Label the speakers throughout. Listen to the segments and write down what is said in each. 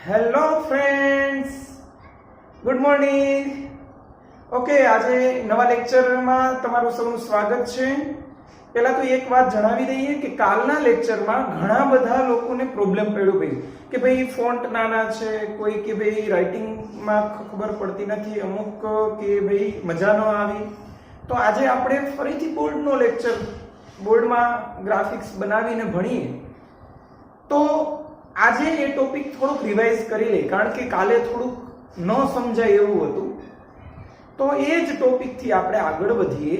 Speaker 1: Hello friends, good morning. Okay, આજે નવા લેક્ચરમાં તમારું સૌનું સ્વાગત છે. પહેલા તો એક વાત જણાવી દઈએ કે કાલના લેક્ચરમાં ઘણા બધા લોકોને પ્રોબ્લેમ પડ્યો ભાઈ કે ભાઈ ફોન્ટ નાના છે, કોઈ કે ભાઈ રાઇટિંગમાં ખબર પડતી નથી, અમુક કે ભાઈ મજા ન આવી. તો આજે આપણે ફરીથી બોર્ડનો લેક્ચર, બોર્ડમાં ગ્રાફિક્સ બનાવીને ભણીએ. તો આજે એ ટોપિક થોડુંક રિવાઇઝ કરી લે, કારણ કે કાલે થોડુંક ન સમજાય એવું હતું. તો એ જ ટોપિકથી આપણે આગળ વધીએ.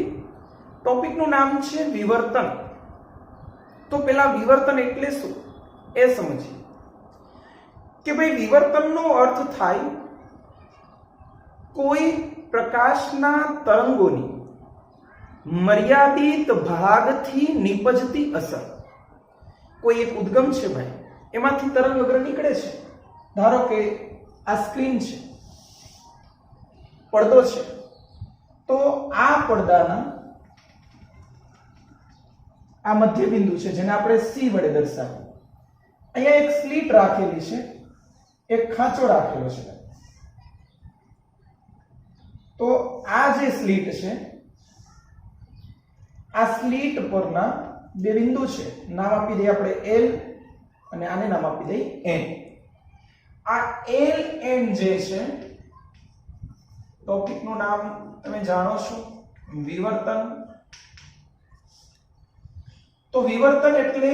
Speaker 1: ટોપિકનું નામ છે વિવર્તન. તો પેલા વિવર્તન એટલે શું એ સમજીએ કે ભાઈ વિવર્તનનો અર્થ થાય કોઈ પ્રકાશના તરંગોની મર્યાદિત ભાગથી નિપજતી અસર. કોઈ એક ઉદ્ગમ છે ભાઈ, એમાંથી તરંગ અગ્ર નીકળે છે. ધારો કે આ સ્ક્રીન છે, પડદો છે, તો આ પડદાના આ મધ્ય બિંદુ છે જેને આપણે C વડે દર્શાવીએ. અહીંયા એક સ્લીટ રાખેલી છે, એક ખાંચો રાખેલો છે. તો આ જે સ્લીટ છે, આ સ્લીટ પરના બે બિંદુ છે, નામ આપી દઈએ આપણે L અને આને નામ આપી દઈએ N. આ L N જે છે, ટોપિકનું નામ તમે જાણો છો, વિવર્તન. તો વિવર્તન એટલે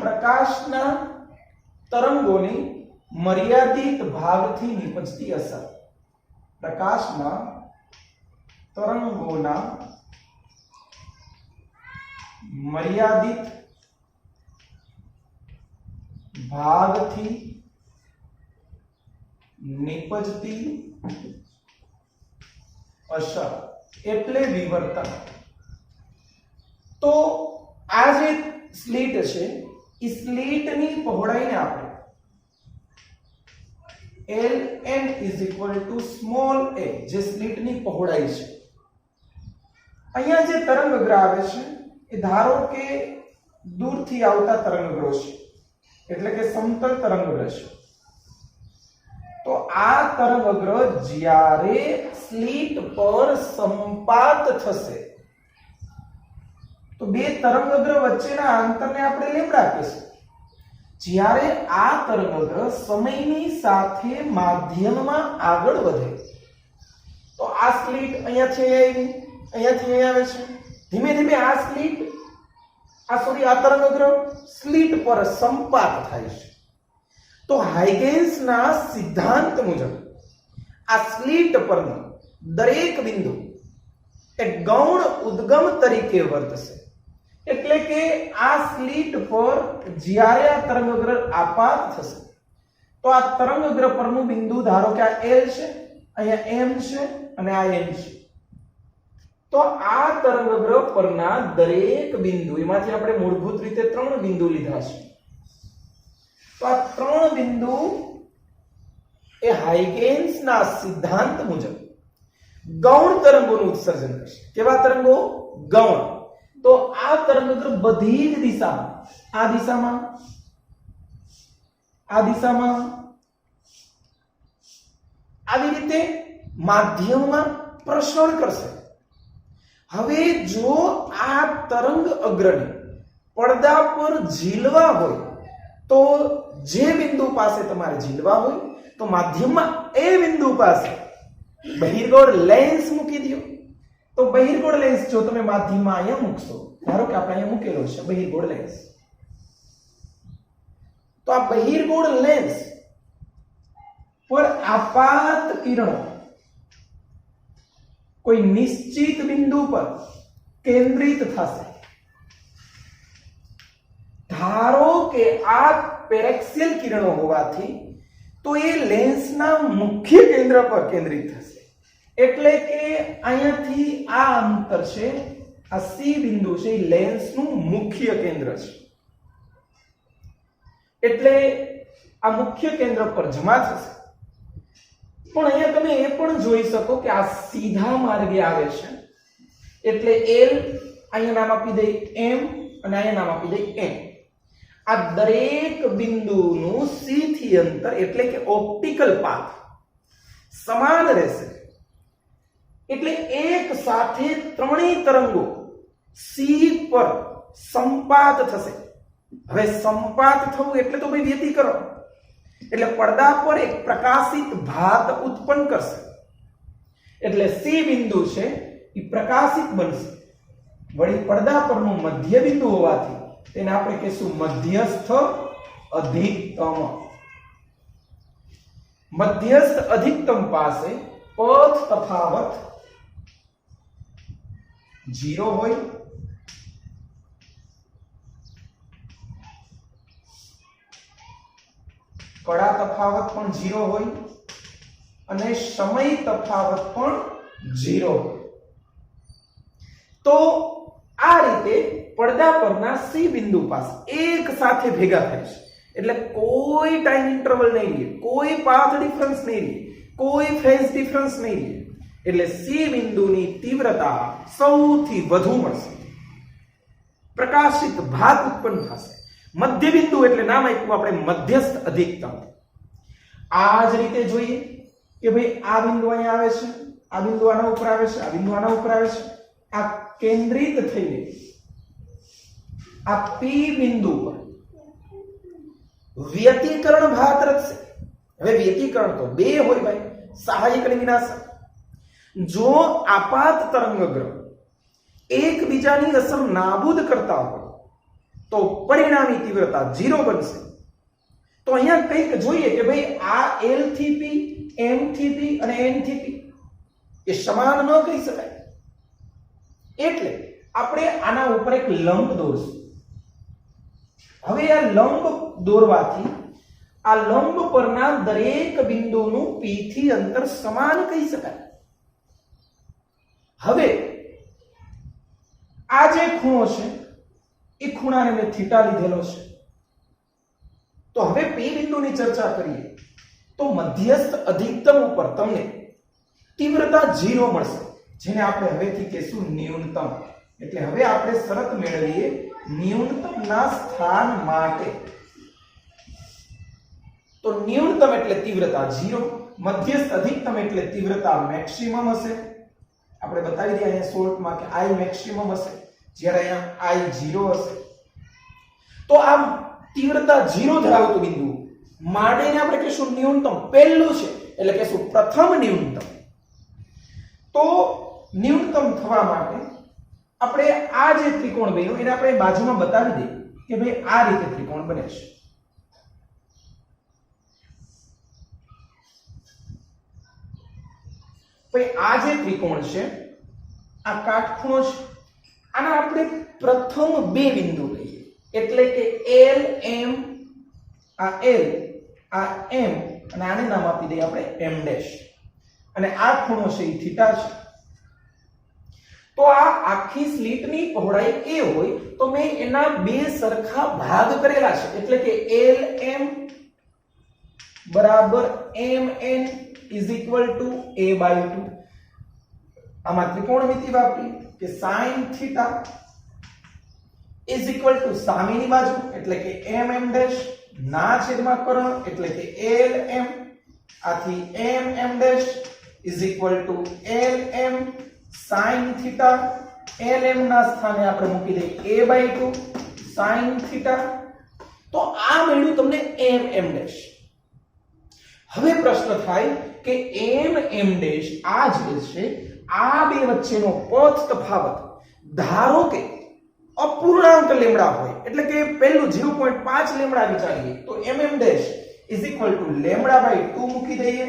Speaker 1: પ્રકાશના તરંગોની મર્યાદિત ભાગથી નિપજતી અસર. પ્રકાશના તરંગોના મર્યાદિત ભાગથી નિપજતી અસર એટલે વિવર્તન. તો આ જે સ્લીટ છે, એ સ્લીટની પહોળાઈને આપણે Ln = સ્મોલ a, જે સ્લીટની પહોળાઈ છે. અહીંયા જે તરંગઅગ્ર આવે છે એ ધારો કે દૂરથી આવતા તરંગઅગ્રો છે, એટલે કે સમતલ તરંગઅગ્ર છે. તો આ તરંગઅગ્ર જ્યારે સ્લીટ પર સંપાત થશે તો બે તરંગઅગ્ર વચ્ચેના અંતરને આપણે લેમ્ડા કહીશું. જ્યારે આ તરંગઅગ્ર સમયની સાથે માધ્યમમાં આગળ વધે તો આ સ્લીટ અહીંયાથી આવી, અહીંયાથી અહીં આવે છે, ધીમે ધીમે આ સ્લીટ આ તરંગઅગ્ર સ્લીટ પર સંપાત થાય છે. તો હાઇગેન્સના સિદ્ધાંત મુજબ આ સ્લીટ પરનો દરેક બિંદુ એક ગૌણ ઉદ્ગમ તરીકે વર્તશે. એટલે કે આ સ્લીટ પર જ્યારે આ તરંગઅગ્ર આપાત થશે તો આ તરંગઅગ્ર પરનું બિંદુ, ધારો કે આ L છે, અહીંયા M છે અને આ N છે. તો આ તરંગઅગ્ર પરના દરેક બિંદુ, એમાંથી આપણે મૂળભૂત રીતે 3 બિંદુ લીધા છે. તો આ 3 બિંદુ એ હાઇગેન્સના સિદ્ધાંત મુજબ ગૌણ તરંગોનું ઉત્સર્જન કરશે. કેવા તરંગો? ગૌણ. તો આ તરંગઅગ્ર બધી જ દિશામાં, આ દિશામાં, આ દિશામાં, આવી રીતે માધ્યમમાં પ્રસરણ કરશે. હવે જો આ તરંગ અગ્રને પડદા પર ઝીલવા હોય તો જે બિંદુ પાસે તમારે ઝીલવા હોય તો માધ્યમમાં એ બિંદુ પાસે બહિર્ગોળ લેન્સ મૂકી દો. તો બહિર્ગોળ લેન્સ જો તમે માધ્યમમાં અહીંયા મૂકશો, ધારો કે આપણે અહીંયા મૂકેલો છે બહિર્ગોળ લેન્સ, તો આ બહિર્ગોળ લેન્સ પર આપાત કિરણો કોઈ નિશ્ચિત બિંદુ પર કેન્દ્રિત થશે. ધારો કે આ પેરેક્સિયલ કિરણો હોવાથી તો એ લેન્સના મુખ્ય કેન્દ્ર પર કેન્દ્રિત થશે. એટલે કે અહીંયાથી આ અંતર છે, આ C બિંદુ છે, એ લેન્સનું મુખ્ય કેન્દ્ર છે. એટલે આ મુખ્ય કેન્દ્ર પર જમા થશે. પણ અહીંયા તમે એ પણ જોઈ શકો કે આ સીધા માર્ગે આવે છે, એટલે L અહીંયા નામ આપી દઈ M અને અહીંયા નામ આપી દઈ N. આ દરેક બિંદુનું C થી થી અંતર એટલે કે ઓપ્ટિકલ પાથ સમાન રહેશે, એટલે એક સાથે ત્રણેય તરંગો સી પર સંપાત થશે. હવે સંપાત થવું એટલે તો ભાઈ વ્યતિકરણ, એટલે પડદા પર એક પ્રકાશિત ભાત ઉત્પન્ન કરશે, એટલે સી બિંદુ છે એ પ્રકાશિત બનશે. વળી પડદા પરનું મધ્ય બિંદુ હોવાથી તેને આપણે કહીશું મધ્યસ્થ અધિકતમ. મધ્યસ્થ અધિકતમ પાસે પથ તફાવત 0 હોય, કડા તફાવત પણ 0 હોય અને સમય તફાવત પણ 0 હોય. તો આ રીતે પડદા પરના સી બિંદુ પાસે એક સાથે ભેગા થાય છે, એટલે કોઈ ટાઈમ ઇન્ટરવલ નહીં લે, કોઈ પાથ ડિફરન્સ નહીં લે, કોઈ ફેઝ ડિફરન્સ નહીં લે, એટલે સી બિંદુની તીવ્રતા સૌથી વધુ મળશે, પ્રકાશિત ભાગ ઉત્પન્ન થશે. મધ્ય બિંદુ એટલે નામ આપ્યું આપણે મધ્યસ્થ અધિકતમ. આ જ રીતે જોઈએ કે ભાઈ આ બિંદુ અહીંયા આવે છે, આ બિંદુ આના ઉપર આવે છે, આ બિંદુ આના ઉપર આવે છે, આ કેન્દ્રિત થઈને આ પી બિંદુ પર વ્યતિકરણ ભાત રચશે. હવે વ્યતિકરણ તો બે હોય ભાઈ, સહાયક અને વિનાશક. જો આપાત તરંગગ્રહ એકબીજાની અસર નાબૂદ કરતા હોય તો પરિણામી તીવ્રતા 0 બનશે. તો અહીંયા કંઈક જોઈએ કે ભાઈ આ L થી P, M થી P અને N થી P એ સમાન ન કહી શકાય, એટલે આપણે આના ઉપર એક લંબ દોરશું. હવે આ લંબ દોરવાથી આ લંબ પરના દરેક બિંદુનું P થી અંતર સમાન કહી શકાય. હવે આ જે ખૂણો છે એ ખૂણાને મેં થીટા લીધેલો છે. તો હવે P બિંદુની ચર્ચા કરીએ તો મધ્યસ્થ અધિકતમ ઉપર તમને તીવ્રતા 0 મળશે, જેને આપણે હવેથી કહીશું ન્યૂનતમ. એટલે હવે આપણે શરત મેળવીએ ન્યૂનતમના સ્થાન માટે. તો ન્યૂનતમ એટલે તીવ્રતા 0, મધ્યસ્થ અધિકતમ એટલે તીવ્રતા મેક્સિમમ હશે. આપણે બતાવી દઈએ અહીંયા શોર્ટમાં કે I મેક્સિમમ હશે, જ્યારે અહીંયા I 0 હશે. તો આ તીવ્રતા 0 ધરાવતું બિંદુ માટેને આપણે કહીશું ન્યૂનતમ. પહેલું છે એટલે કહીશું પ્રથમ ન્યૂનતમ. તો ન્યૂનતમ થવા માટે આપણે આ જે ત્રિકોણ બન્યો એને આપણે બાજુમાં બતાવી દઈએ કે ભાઈ આ રીતે ત્રિકોણ બને છે. ભાઈ આ જે ત્રિકોણ છે આ કાટખૂણો છે, આના આપણે પ્રથમ બે બિંદુ લઈએ, એટલે કે L M, આ L આ M અને આને નામ આપી દઈએ આપણે M ડેશ, અને આ ખૂણો છે એ થીટા છે. તો આ આખી સ્લીટની પહોળાઈ a હોય તો મેં એના બે સરખા ભાગ કરેલા છે, એટલે કે LM બરાબર MN is equal to a/2. આમાં ત્રિકોણમિતિ વાપરી કે sin θ is equal to સામેની બાજુ એટલે કે MM ડેશ ના છેદમાં કર્ણ એટલે કે LM, આથી MM dash is equal to LM sin θ. LM ના સ્થાને આપણે મૂકી દઈએ a/2 sin θ. તો આ મળ્યું તમને MM ડેશ. હવે પ્રશ્ન થાય કે MM ડેશ આ જ છે, આ બે વચ્ચેનો પથ તફાવત ધારો કે અપૂર્ણાંક લેમ્ડા હોય, એટલે કે પહેલું 0.5 લેમ્ડા વિચારીએ તો MM dash is equal to લેમ્ડા/2 મૂકી દઈએ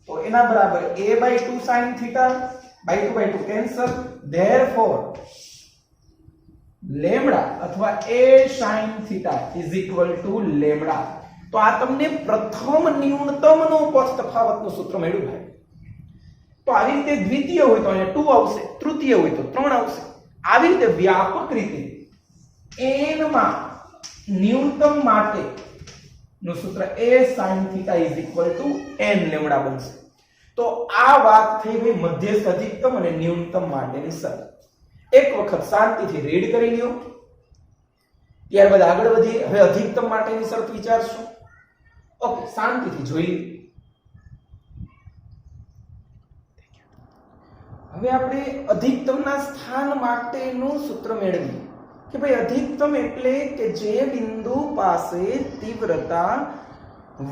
Speaker 1: તો એના બરાબર a/2 sin θ, by 2 cancel, therefore lambda અથવા a sin θ is equal to lambda. તો આ તમને પ્રથમ ન્યૂનતમનો પથ તફાવતનું સૂત્ર મળ્યું ભાઈ. તો આવી રીતે દ્વિતીય હોય તો અહીંયા 2 આવશે, તૃતીય હોય તો 3 આવશે. આવી રીતે વ્યાપક રીતે n માં ન્યૂનતમ માટે નું સૂત્ર a sin θ is equal to n lambda બનશે. તો આ વાત થઈ ગઈ મધ્યસ્થ અધિકતમ અને ન્યૂનતમ માટેની શરત. એક વખત શાંતિથી રીડ કરી લ્યો, ત્યારબાદ આગળ વધીએ. હવે અધિકતમ માટેની શરત વિચારશું. ઓકે, શાંતિથી જોઈ લઈએ. હવે આપણે અધિકતમના સ્થાન માટેનું સૂત્ર મેળવીએ કે ભાઈ અધિકતમ એટલે કે જે બિંદુ પાસે તીવ્રતા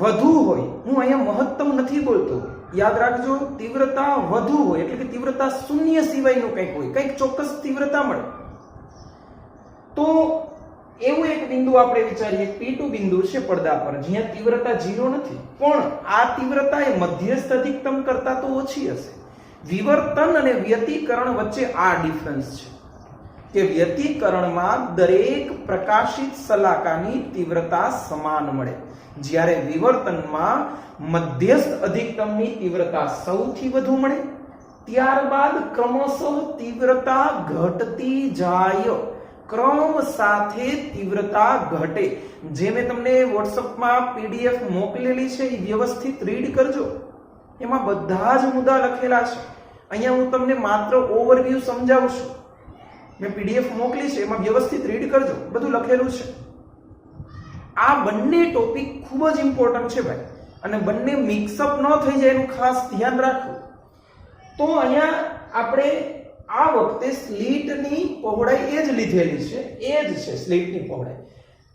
Speaker 1: વધુ હોય. હું અહીંયા મહત્તમ નથી બોલતો, યાદ રાખજો, તીવ્રતા વધુ હોય એટલે કે તીવ્રતા શૂન્ય સિવાયનું કંઈક હોય, કંઈક ચોક્કસ તીવ્રતા મળે. તો એવું એક બિંદુ આપણે વિચારીએ, P2 બિંદુ છે પડદા પર, જ્યાં તીવ્રતા 0 નથી, પણ આ તીવ્રતા એ મધ્યસ્થ અધિકતમ કરતા તો ઓછી હશે. વિવર્તન અને વ્યતિકરણ વચ્ચે આ ડિફરન્સ છે કે વ્યતિકરણમાં દરેક પ્રકાશિત શલાકાની તીવ્રતા સમાન મળે, જ્યારે વિવર્તનમાં મધ્યસ્થ અધિકતમની તીવ્રતા સૌથી વધુ મળે, ત્યારબાદ ક્રમશઃ તીવ્રતા ઘટતી જાય, ક્રમ સાથે તીવ્રતા ઘટે. જે મેં તમને વોટ્સઅપમાં PDF મોકલેલી છે એ વ્યવસ્થિત રીડ કરજો, એમાં બધા જ મુદ્દા લખેલા છે. અહીંયા હું તમને માત્ર ઓવરવ્યુ સમજાવું છું. મેં PDF મોકલી છે, એમાં વ્યવસ્થિત રીડ કરજો, બધું લખેલું છે. આ બંને ટોપિક ખૂબ જ ઇમ્પોર્ટન્ટ છે ભાઈ, અને બંને મિક્સઅપ ન થઈ જાય એનું ખાસ ધ્યાન રાખવું. તો અહીંયા આપણે આ વખતે સ્લીટની પહોળાઈ એ જ લીધેલી છે, એ જ છે સ્લીટની પહોળાઈ.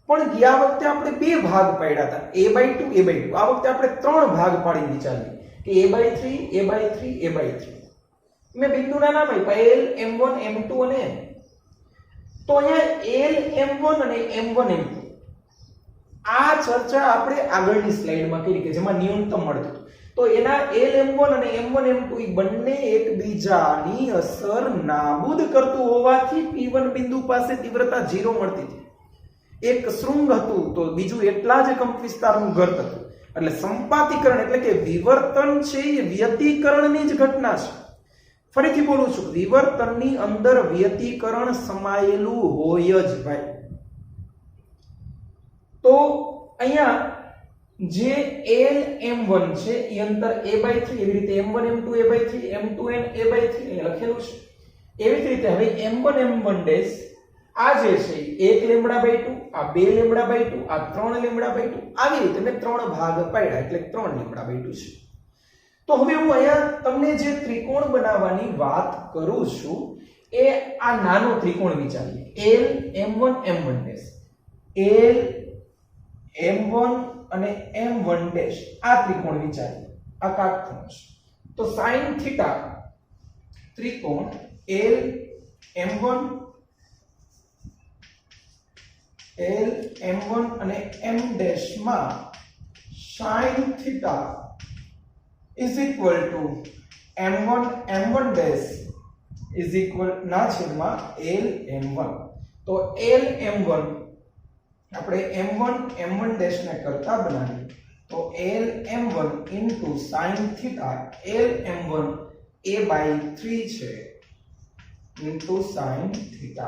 Speaker 1: પણ ગયા વખતે આપણે બે ભાગ પાડ્યા હતા, a/2 a/2. આ વખતે આપણે ત્રણ ભાગ પાડી વિચારીએ કે a/3 a/3 a/3. મેં બિંદુના નામ આપ્યા L M1 M2 અને M. તો અહીંયા L M1 અને M1 M2 આ ચર્ચા આપણે આગળની સ્લાઇડમાં કરી કે જેમાં ન્યૂનતમ મળતું હતું. તો એના L M1 અને M1 M2 એ બંને એકબીજાની અસર નાબૂદ કરતું હોવાથી P1 બિંદુ પાસે તીવ્રતા 0 મળતી હતી. એક શૃંગ હતું તો બીજું એટલા જ કંપ વિસ્તારનું ઘટ હતું. એટલે સંપાતીકરણ એટલે કે વિવર્તન છે એ વ્યતિકરણની જ ઘટના છે. ફરીથી બોલું છું, વિવર્તનની અંદર વ્યતિકરણ સમાયેલું હોય જ ભાઈ. તો અહીંયા જે L M1 છે એ અંતર a/3, એવી રીતે M1 M2 a/3 M2n a/3 અહીં લખેલું છે. એવી જ રીતે હવે M1 M1 ડેશ આ જે છે 1 λ/2, આ 2 λ/2, આ 3 λ/2, આવી રીતે મેં ત્રણ ભાગ પાડ્યા એટલે 3 λ/2 છે. તો હવે હું અહીંયા તમને જે ત્રિકોણ બનાવવાની વાત કરું છું એ આ નાનો ત્રિકોણ વિચારીએ. L M1 M1 dash, L M1 અને M1 ડેશ આ ત્રિકોણ વિચારીએ. આ કાટખૂણો છે. તો sin થીટા ત્રિકોણ L M1 અને M ડેશ માં sin theta is equal to M1 M1 dash is equal ના છેદમાં L M1. તો L M1 આપણે M1 M1 dash ને કરતા બનાવીએ તો L M1 into sin theta L M1 a/3 છે into sin theta.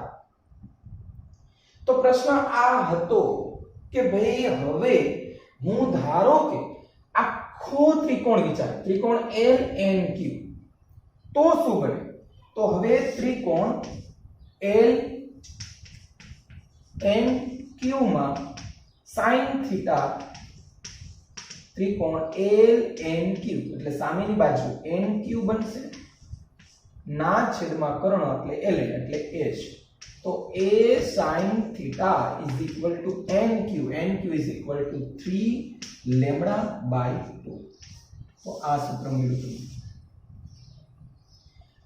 Speaker 1: તો પ્રશ્ન આ હતો કે ભાઈ હવે હું ધારો કે આખો ત્રિકોણ વિચાર, ત્રિકોણ LNQ, તો શું બને? તો હવે ત્રિકોણ LNQ માં sin થીટા ત્રિકોણ LNQ એટલે સામેની બાજુ NQ બનશે, ના છેદમાં કર્ણ એટલે LN એટલે A છે. તો A sin theta is equal to NQ. NQ is equal to 3 λ/2. તો આ સૂત્ર મળ્યું.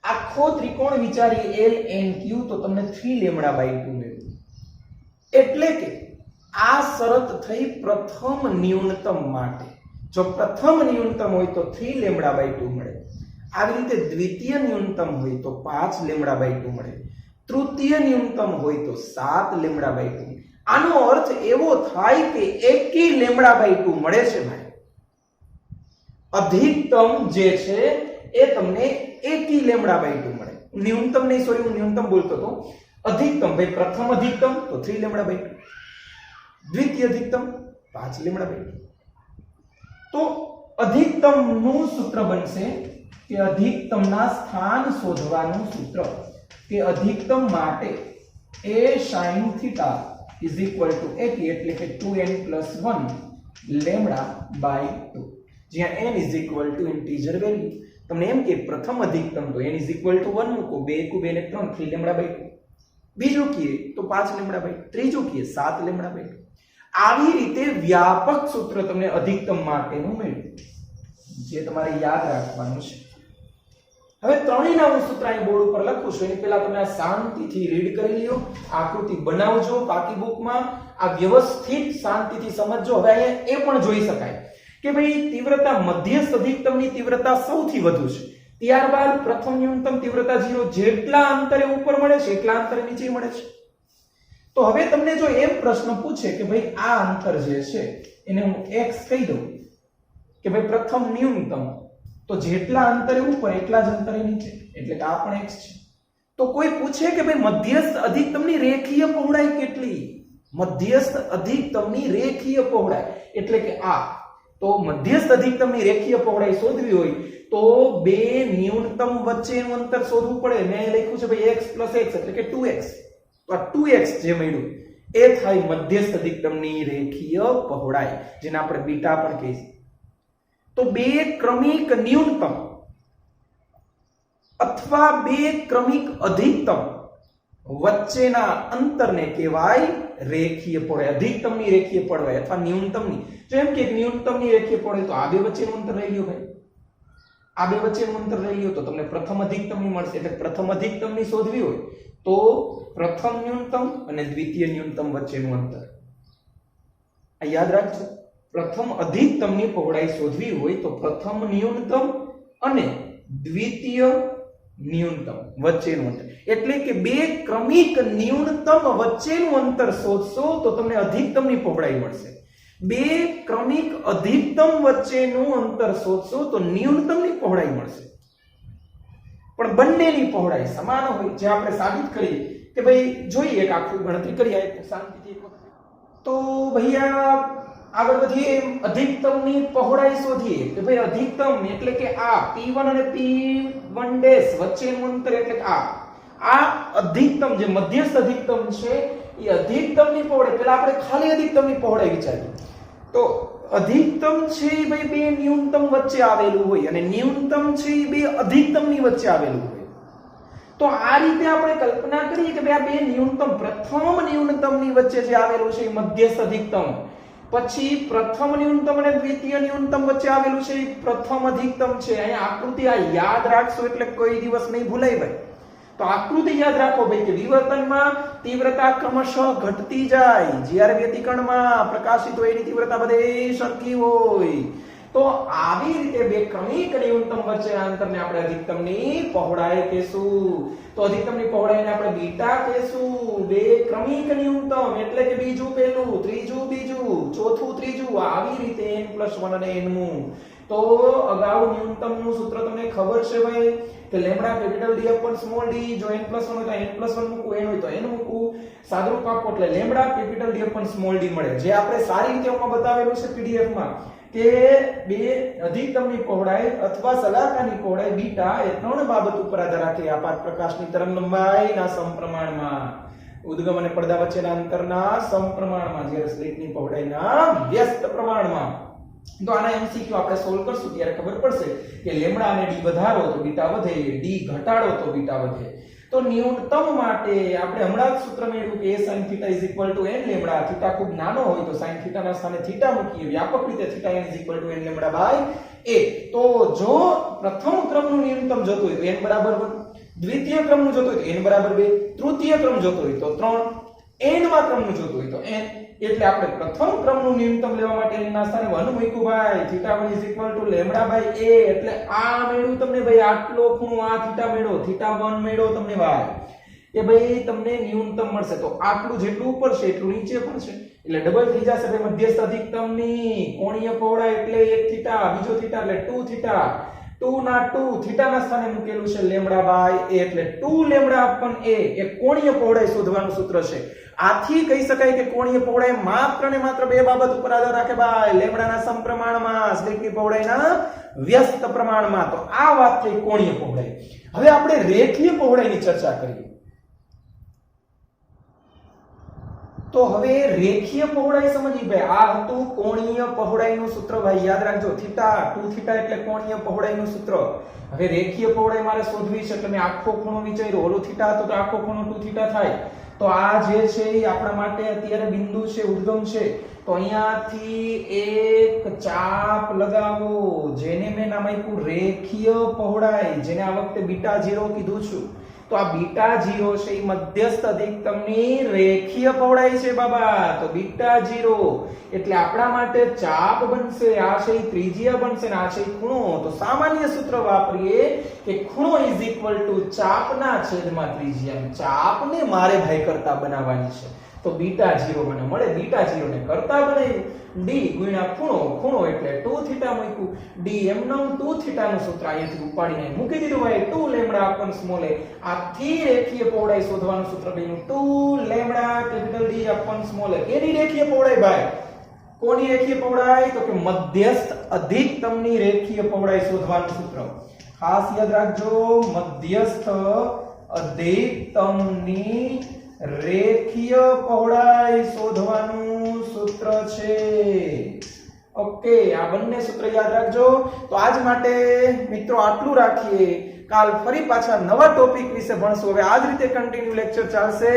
Speaker 1: આખો ત્રિકોણ વિચારી LNQ તો તમને 3 λ/2 મળ્યું. એટલે કે આ શરત થઈ પ્રથમ ન્યૂનતમ માટે. જો પ્રથમ ન્યૂનતમ હોય તો 3 λ/2 મળે. આવી રીતે દ્વિતીય ન્યૂનતમ હોય તો 5 λ/2 મળે. તૃતીય ન્યૂનતમ હોય તો 7 λ/2. આનો અર્થ એવો થાય કે 1 λ/2 મળે છે ભાઈ. અધિકતમ જે છે એ તમને 1 λ/2 મળે. ન્યૂનતમ નહીં, સોરી હું ન્યૂનતમ બોલતો હતો. અધિકતમ ભાઈ, પ્રથમ અધિકતમ તો 3 λ/2, દ્વિતીય અધિકતમ 5 λ/2. તો અધિકતમ નું સૂત્ર બનશે કે અધિકતમના સ્થાન શોધવાનું સૂત્ર કે અધિકતમ માટે A sin theta is equal to 80 એટલે કે 2n + 1 લેમ્ડા બાય 2, જ્યાં n is equal to integer value. તમને એમ કે પ્રથમ અધિકતમ તો n ઇઝ ઇક્વલ ટુ 1 મૂકો, 2 * 2 = 3, 3 લેમ્ડા બાય 2. બીજું કીએ તો 5 લેમ્ડા બાય 2, ત્રીજું કીએ 7 લેમ્ડા બાય 2. આવી રીતે વ્યાપક સૂત્ર તમને અધિકતમ માટેનું મળ્યું, જે તમારે યાદ રાખવાનું છે. હવે ત્રણેયના હું સૂત્ર અહીં બોર્ડ ઉપર લખું છું, એની પહેલા તમે આ શાંતિથી રીડ કરી લ્યો, આકૃતિ બનાવજો પાકી બુકમાં, આ વ્યવસ્થિત શાંતિથી સમજજો. હવે અહીંયા એ પણ જોઈ શકાય કે ભાઈ તીવ્રતા મધ્યસ્થ અધિકતમની તીવ્રતા સૌથી વધુ છે, ત્યારબાદ પ્રથમ ન્યૂનતમ તીવ્રતા 0, જેટલા અંતરે ઉપર મળે છે એટલા અંતરે નીચે મળે છે. તો હવે તમને જો એમ પ્રશ્ન પૂછે કે ભાઈ આ અંતર જે છે એને હું x કહી દઉં કે ભાઈ પ્રથમ ન્યૂનતમ, તો જેટલા અંતરે ઉપર એટલા જ અંતરે નીચે, એટલે કે આ પણ x છે. તો કોઈ પૂછે કે ભાઈ મધ્યસ્થ અધિકતમની રેખીય પહોળાઈ કેટલી, મધ્યસ્થ અધિકતમની રેખીય પહોળાઈ એટલે કે આ, તો મધ્યસ્થ અધિકતમની રેખીય પહોળાઈ શોધવી હોય તો બે ન્યૂનતમ વચ્ચેનું અંતર શોધવું પડે. મેં લખ્યું છે ભાઈ x + x એટલે કે 2x. તો આ 2x જે મળ્યું એ થાય મધ્યસ્થ અધિકતમની રેખીય પહોળાઈ, જેને આપણે બીટા પણ કહીએ. તો બે ક્રમિક ન્યૂનતમ અથવા બે ક્રમિક અધિકતમ વચ્ચેના અંતરને કહેવાય રેખીય પહોળાઈ, અધિકતમની રેખીય પહોળાઈ અથવા ન્યૂનતમની. જો એમ કે ન્યૂનતમની રેખીય પહોળાઈ તો આ બે વચ્ચેનું અંતર લઈ લ્યો ભાઈ, આ બે વચ્ચેનું અંતર લઈ લ્યો તો તમને પ્રથમ અધિકતમની મળશે. એટલે પ્રથમ અધિકતમની શોધવી હોય તો પ્રથમ ન્યૂનતમ અને દ્વિતીય ન્યૂનતમ વચ્ચેનું અંતર આ યાદ રાખજો. પ્રથમ અધિકતમની પહોળાઈ શોધવી હોય તો પ્રથમ ન્યૂનતમ અને દ્વિતીય ન્યૂનતમ વચ્ચેનું અંતર, એટલે કે બે ક્રમિક ન્યૂનતમ વચ્ચેનું અંતર શોધશો તો તમને અધિકતમની પહોળાઈ મળશે. બે ક્રમિક અધિકતમ વચ્ચેનું અંતર શોધશો તો ન્યૂનતમની પહોળાઈ મળશે. પણ બંનેની પહોળાઈ સમાન હોય, જે આપણે સાબિત કરીએ કે ભાઈ જોઈએ એક આખું ગણતરી કરીએ શાંતિથી એક વખત. તો ભૈયા આગળ વધીએ, અધિકતમની પહોળાઈ શોધીએ કે ભાઈ અધિકતમ એટલે કે આ P1 અને P1' વચ્ચેનું અંતર એટલે કે આ અધિકતમ જે મધ્યસ્થ અધિકતમ છે એ અધિકતમની પહોળાઈ, પહેલા આપણે ખાલી અધિકતમની પહોળાઈ વિચારીએ. તો અધિકતમ છે એ ભાઈ બે ન્યૂનતમ વચ્ચે આવેલું હોય અને ન્યૂનતમ છે એ બે અધિકતમની વચ્ચે આવેલું હોય. તો આ રીતે આપણે કલ્પના કરીએ કે ભાઈ આ બે ન્યૂનતમ, પ્રથમ ન્યૂનતમની વચ્ચે જે આવેલું છે એ મધ્યસ્થ અધિકતમ, પછી પ્રથમ ન્યૂનતમ અને દ્વિતીય ન્યૂનતમ વચ્ચે આવેલું છે એ પ્રથમ અધિકતમ છે. અહીંયા આકૃતિ આ યાદ રાખશો એટલે કોઈ દિવસ નહીં ભૂલાય ભાઈ. તો આકૃતિ યાદ રાખો ભાઈ કે વિવર્તનમાં તીવ્રતા ક્રમશઃ ઘટતી જાય, જ્યારે વ્યતિકરણમાં પ્રકાશિત હોય એની તીવ્રતા બધે સરખી હોય. તો આવી રીતે બે ક્રમિક ન્યૂનતમ વચ્ચેના અંતરને આપણે અધિકતમની પહોળાઈ કહેશું. તો અધિકતમની પહોળાઈને આપણે બીટા કહેશું. બે ક્રમિક ન્યૂનતમ એટલે કે બીજું પહેલું, ત્રીજું બીજું, ચોથું ત્રીજું, આવી રીતે n+1 અને n મું. તો અગાઉ ન્યૂનતમનું સૂત્ર તમને ખબર છે ભાઈ કે lambda capital D upon small d. જો n+1 હોય તો n+1 મૂકવું, n હોય તો n મૂકવું, સાદુરૂપ આપો એટલે lambda capital D upon small d મળે. જે આપણે સારી રીતે આમાં બતાવેલું છે PDF માં કે બે અધિકતમની પહોળાઈ અથવા સલાહકારની પહોળાઈ બીટા એ ત્રણ બાબત ઉપર આધાર રાખે. આપાત પ્રકાશની તરંગલંબાઈના સમપ્રમાણમાં, ઉદ્ગમ અને પડદા વચ્ચેના અંતરના સમપ્રમાણમાં, જ્યારે સ્લિટની પહોળાઈના વ્યસ્ત પ્રમાણમાં. તો આના MCQ આપણે સોલ્વ કરશું ત્યારે ખબર પડશે કે લેમ્ડા અને d વધારો તો બીટા વધે, d ઘટાડો તો બીટા વધે. તો ન્યૂનતમ માટે આપણે હમણાં જ સૂત્ર મેળવ્યું કે a sin θ = n lambda. Theta ખૂબ નાનો હોય તો sin θ ના સ્થાને થીટા મૂકીએ, વ્યાપક રીતે θ n = n lambda by a. તો જો પ્રથમ ક્રમનું ન્યૂનતમ જોતું હોય તો n બરાબર 1, દ્વિતીય ક્રમનું જોતું હોય તો n બરાબર 2, તૃતીય ક્રમ જોતો હોય તો 3, n માં ક્રમનું જોતું હોય તો n. એટલે આપણે પ્રથમ ક્રમનું ન્યૂનતમ લેવા માટે n ના સ્થાને 1 મૂક્યું ભાઈ. θ1 = લેમ્ડા બાય a. એટલે આ મેળ્યું તમને ભાઈ, આટલો ખૂણો આ θ મેળો, θ1 મેળો તમને ભાઈ એ ભાઈ તમને ન્યૂનતમ મળશે. તો આટલું જેટલું ઉપર છે એટલું નીચે પણ છે, એટલે ડબલ થઈ જશે ભાઈ મધ્યસ્થ અધિકતમની કોણીય પહોળાઈ. એટલે 1 θ, બીજો θ એટલે 2 θ. 2 ના 2 θ ના સ્થાને મૂકેલું છે લેમ્ડા બાય a. એટલે 2 લેમ્ડા upon a એ કોણીય પહોળાઈ શોધવાનું સૂત્ર છે. આથી કહી શકાય કે કોણીય પહોળાઈ માત્ર ને માત્ર બે બાબત ઉપર આધાર રાખે ભાઈ, લેમ્ડાના સમપ્રમાણમાં, સ્લિટની પહોળાઈના વ્યસ્ત પ્રમાણમાં. તો આ વાત થઈ કોણીય પહોળાઈ. હવે આપણે રેખીય પહોળાઈની ચર્ચા કરીએ. તો હવે રેખીય પહોળાઈ સમજી ભાઈ, આ હતું કોણીય પહોળાઈનું સૂત્ર ભાઈ, યાદ રાખજો થીટા 2 થીટા એટલે કોણીય પહોળાઈનું સૂત્ર. હવે રેખીય પહોળાઈ મારે શોધવી છે એટલે મેં આખો ખૂણો વિચાર્યો, ઓલો થીટા હતો તો આખો ખૂણો 2 થીટા થાય. તો આ જે છે એ આપણા માટે અત્યારે બિંદુ છે, ઉદ્ગમ છે. તો અહીંયાથી એક ચાપ લગાવો જેને મેં નામ આપ્યું રેખીય પહોળાઈ, જેને આ વખતે બીટા 0 કીધું છું. તો આ બીટા 0 છે એ મધ્યસ્થ અધિકતમની રેખીય પહોળાઈ છે બાબા. તો બીટા 0 એટલે આપણા માટે ચાપ બનશે, આ છે ત્રિજ્યા બનશે ને આ છે ખૂણો. તો સામાન્ય સૂત્ર વાપરીએ કે ખૂણો ઇઝ ઇક્વલ ટુ ચાપના છેદમાં ત્રિજ્યા. ચાપને મારે ભાઈ કરતા બનાવવાની છે તો બીટા 0 મને મળે. બીટા 0 ને કરતા બનાવ્યું, d ગુણ્યા ખૂણો, ખૂણો એટલે 2 થીટા મૂક્યું, d એમનું 2 થીટા નું સૂત્ર અહીંયાથી ઉપાડીને મૂકી દીધું ભાઈ, 2 લેમ્ડા અપન સ્મોલ a. આથી રેખીય પહોળાઈ શોધવાનું સૂત્ર બન્યું 2 lambda capital d upon small a. કેની રેખીય પહોળાઈ ભાઈ? કોની રેખીય પહોળાઈ? તો કે મધ્યસ્થ અધિકતમની રેખીય પહોળાઈ શોધવાનું સૂત્ર. ખાસ યાદ રાખજો, મધ્યસ્થ અધિકતમની રેખીય પહોળાઈ શોધવાનું સૂત્ર છે. ઓકે, આ બંને સૂત્ર યાદ રાખજો. તો આજ માટે મિત્રો આટલું રાખીએ. કાલ ફરી પાછા નવા ટોપિક વિશે ભણશું. હવે આ જ રીતે કન્ટિન્યુ લેક્ચર ચાલશે.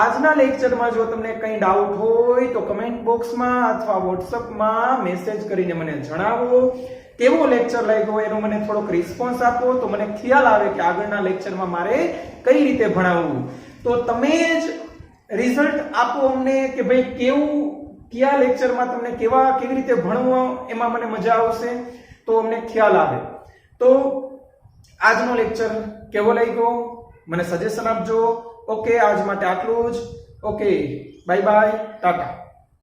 Speaker 1: આજના લેક્ચરમાં જો તમને કંઈ ડાઉટ હોય તો કમેન્ટ બોક્સમાં અથવા વોટ્સઅપમાં મેસેજ કરીને મને જણાવો. કેવો લેક્ચર લાગ્યો એનો મને થોડોક રિસ્પોન્સ આપો તો મને ખ્યાલ આવે કે આગળના લેક્ચરમાં મારે કઈ રીતે ભણાવવું. તો તમે જ રિઝલ્ટ આપો અમને કે ભાઈ કયા લેક્ચરમાં તમને કેવી રીતે ભણવું, એમાં મને મજા આવશે તો અમને ખ્યાલ આવે. તો આજનો લેક્ચર કેવો લાગ્યો મને સજેશન આપજો. ઓકે, આજ માટે આટલું જ. Okay, bye bye, Tata.